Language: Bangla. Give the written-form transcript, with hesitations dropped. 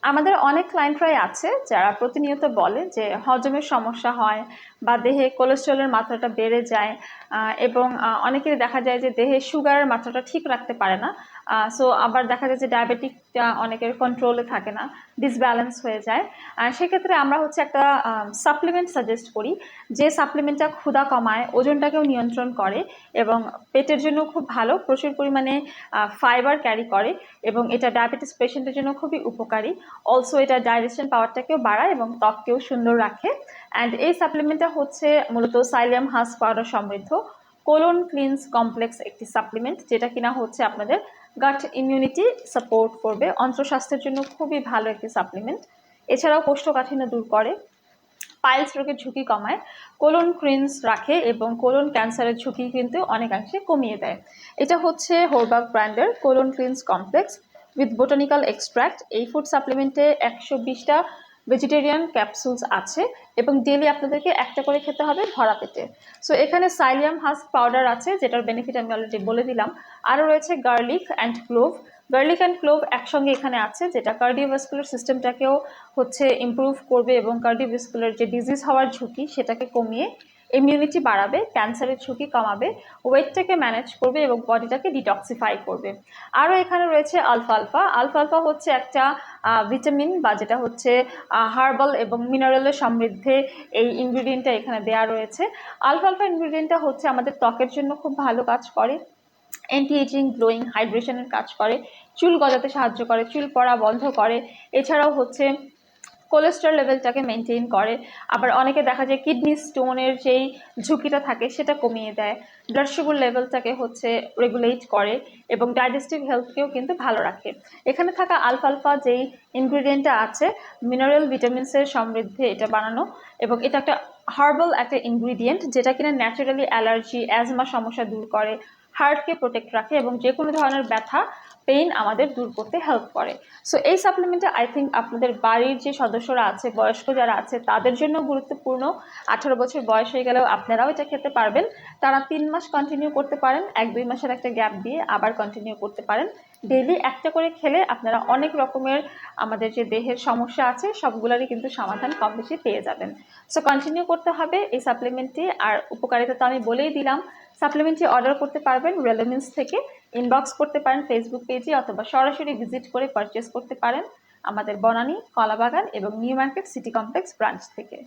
আমাদের অনেক ক্লায়েন্টরাই আছে যারা প্রতিনিয়ত বলে যে হজমের সমস্যা হয় বা দেহে কোলেস্টেরলের মাত্রাটা বেড়ে যায়, এবং অনেকেরই দেখা যায় যে দেহে সুগারের মাত্রাটা ঠিক রাখতে পারে না। সো আবার দেখা যায় যে ডায়াবেটিকটা অনেকের কন্ট্রোলে থাকে না, ডিসব্যালেন্স হয়ে যায়। সেক্ষেত্রে আমরা হচ্ছে একটা সাপ্লিমেন্ট সাজেস্ট করি, যে সাপ্লিমেন্টটা ক্ষুধা কমায়, ওজনটাকেও নিয়ন্ত্রণ করে এবং পেটের জন্য খুব ভালো, প্রচুর পরিমাণে ফাইবার ক্যারি করে এবং এটা ডায়াবেটিস পেশেন্টের জন্য খুবই উপকারী। অলসো এটা ডাইজেশন পাওয়ারটাকেও বাড়ায় এবং ত্বককেও সুন্দর রাখে। অ্যান্ড এই সাপ্লিমেন্টটা হচ্ছে মূলত সাইলিয়াম হাস্ক পাউডার সমৃদ্ধ কোলন ক্লিনস কমপ্লেক্স একটি সাপ্লিমেন্ট, যেটা কিনা হচ্ছে আপনাদের গাট ইমিউনিটি সাপোর্ট করবে, অন্ত্রস্বাস্থ্যের জন্য খুবই ভালো একটি সাপ্লিমেন্ট। এছাড়াও কোষ্ঠকাঠিন্য দূর করে, পাইলস রোগের ঝুঁকি কমায়, কোলন ক্লিনস রাখে এবং কোলন ক্যান্সারের ঝুঁকি কিন্তু অনেকাংশে কমিয়ে দেয়। এটা হচ্ছে হোরবাগ ব্র্যান্ডের colon cleanse complex with botanical extract. এই ফুড সাপ্লিমেন্টে 120টা ভেজিটেরিয়ান ক্যাপসুলস আছে এবং ডেলি আপনাদেরকে একটা করে খেতে হবে ভরা পেটে। সো এখানে সাইলিয়াম হাস্ক পাউডার আছে, যেটার বেনিফিট আমি অলরেডি বলে দিলাম। আরও রয়েছে garlic and clove. Garlic and clove একসঙ্গে এখানে আছে, যেটা কার্ডিওভাস্কুলার সিস্টেমটাকেও হচ্ছে ইমপ্রুভ করবে এবং কার্ডিওভাস্কুলার যে ডিজিজ হওয়ার ঝুঁকি সেটাকে কমিয়ে ইমিউনিটি বাড়াবে, ক্যান্সারের ঝুঁকি কমাবে, ওয়েটটাকে ম্যানেজ করবে এবং বডিটাকে ডিটক্সিফাই করবে। আরও এখানে রয়েছে আলফালফা। আলফালফা হচ্ছে একটা ভিটামিন বা যেটা হচ্ছে হার্বাল এবং মিনারেলের সমৃদ্ধে এই ইনগ্রিডিয়েন্টটা এখানে দেওয়া রয়েছে। আলফালফা ইনগ্রিডিয়েন্টটা হচ্ছে আমাদের ত্বকের জন্য খুব ভালো কাজ করে, অ্যান্টি এজিং, গ্লোয়িং, হাইড্রেশনের কাজ করে, চুল গজাতে সাহায্য করে, চুল পড়া বন্ধ করে। এছাড়াও হচ্ছে কোলেস্টেরল লেভেলটাকে মেনটেন করে। আবার অনেকে দেখা যায় কিডনি স্টোনের যেই ঝুঁকিটা থাকে সেটা কমিয়ে দেয়, ব্লাড সুগার লেভেলটাকে হচ্ছে রেগুলেট করে এবং ডাইজেস্টিভ হেলথকেও কিন্তু ভালো রাখে। এখানে থাকা আলফালফা যেই ইনগ্রিডিয়েন্টটা আছে, মিনারেল ভিটামিনসের সমৃদ্ধে এটা বানানো এবং এটা একটা হার্বাল একটা ইনগ্রিডিয়েন্ট, যেটা কিনা ন্যাচারালি অ্যালার্জি, অ্যাজমা সমস্যা দূর করে, হার্টকে প্রোটেক্ট রাখে এবং যে কোনো ধরনের ব্যথা, পেইন আমাদের দূর করতে হেল্প করে। সো এই সাপ্লিমেন্টটা আই থিঙ্ক আপনাদের বাড়ির যে সদস্যরা আছে, বয়স্ক যারা আছে, তাদের জন্য গুরুত্বপূর্ণ। 18 বছর বয়স হয়ে গেলেও আপনারাও এটা খেতে পারবেন। তারা 3 মাস কন্টিনিউ করতে পারেন, 1-2 মাসের একটা গ্যাপ দিয়ে আবার কন্টিনিউ করতে পারেন। ডেইলি একটা করে খেলে আপনারা অনেক রকমের আমাদের যে দেহের সমস্যা আছে সবগুলোরই কিন্তু সমাধান কম বেশি পেয়ে যাবেন। সো কন্টিনিউ করতে হবে এই সাপ্লিমেন্টটি। আর উপকারিতা তো আমি বলেই দিলাম। সাপ্লিমেন্টটি অর্ডার করতে পারবেন রেলোমিন্স থেকে, ইনবক্স করতে পারেন ফেসবুক পেজে, অথবা সরাসরি ভিজিট করে পারচেস করতে পারেন আমাদের বনানী, কলাবাগান এবং new market city complex branch থেকে।